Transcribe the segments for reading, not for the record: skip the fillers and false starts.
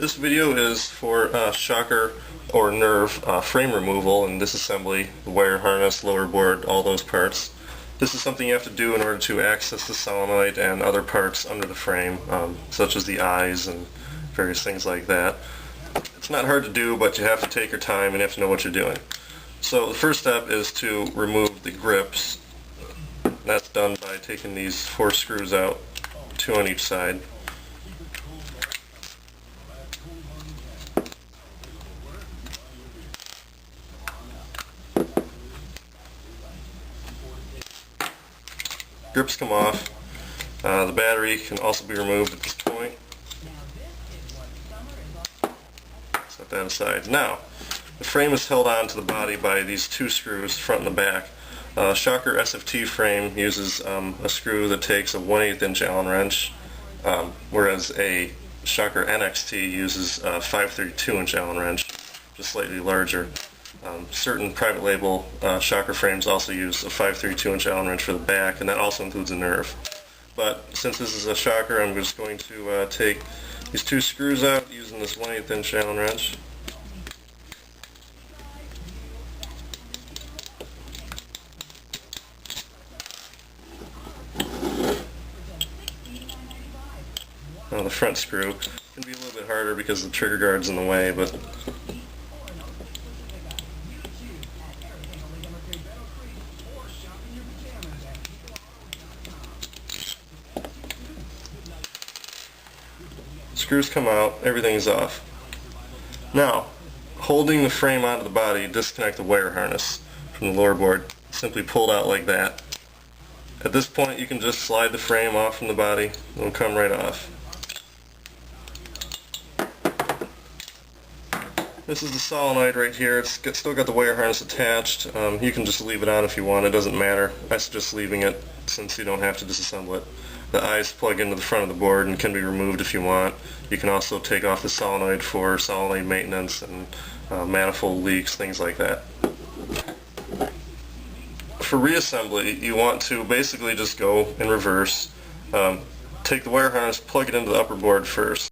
This video is for shocker or nerve frame removal and disassembly, the wire harness, lower board, all those parts. This is something you have to do in order to access the solenoid and other parts under the frame, such as the eyes and various things like that. It's not hard to do, but you have to take your time and you have to know what you're doing. So the first step is to remove the grips. That's done by taking these 4 screws out, 2 on each side. Grips come off. The battery can also be removed at this point. Set that aside. Now, the frame is held on to the body by these 2 screws, front and the back. Shocker SFT frame uses a screw that takes a 1/8 inch Allen wrench, whereas a Shocker NXT uses a 5/32 inch Allen wrench, just slightly larger. Certain private label shocker frames also use a 5/32 inch Allen wrench for the back, and that also includes a nerve. But since this is a shocker, I'm just going to take these 2 screws out using this 1/8 inch Allen wrench. Now the front screw can be a little bit harder because the trigger guard's in the way, but screws come out, everything's off. Now, holding the frame onto the body, disconnect the wire harness from the lower board. Simply pulled out like that. At this point you can just slide the frame off from the body, it'll come right off. This is the solenoid right here. It's still got the wire harness attached. You can just leave it on if you want, it doesn't matter. I suggest leaving it since you don't have to disassemble it. The eyes plug into the front of the board and can be removed if you want. You can also take off the solenoid for solenoid maintenance and manifold leaks, things like that. For reassembly, you want to basically just go in reverse. Take the wire harness, plug it into the upper board first.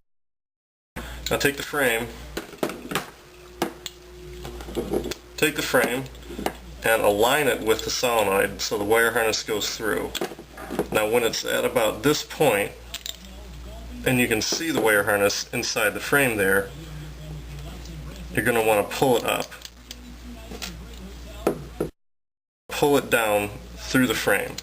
Now take the frame and align it with the solenoid so the wire harness goes through. Now when it's at about this point, and you can see the wire harness inside the frame there, you're going to want to pull it up. Pull it down through the frame.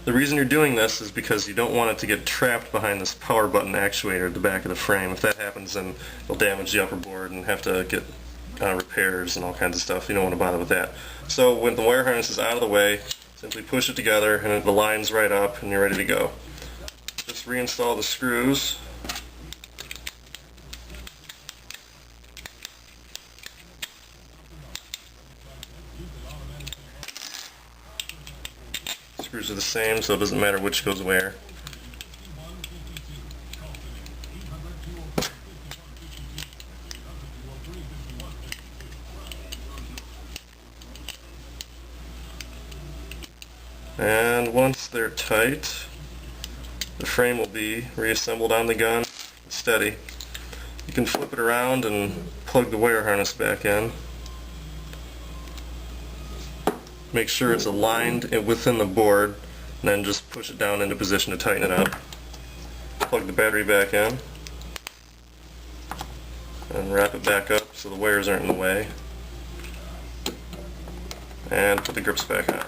The reason you're doing this is because you don't want it to get trapped behind this power button actuator at the back of the frame. If that happens, then it'll damage the upper board and have to get repairs and all kinds of stuff. You don't want to bother with that. So when the wire harness is out of the way, simply push it together and it aligns right up and you're ready to go. Just reinstall the screws. Screws are the same, so it doesn't matter which goes where. And once they're tight, the frame will be reassembled on the gun, steady. You can flip it around and plug the wire harness back in. Make sure it's aligned within the board, and then just push it down into position to tighten it up. Plug the battery back in, and wrap it back up so the wires aren't in the way. And put the grips back on.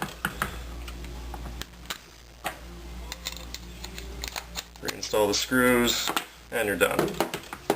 Reinstall the screws, and you're done.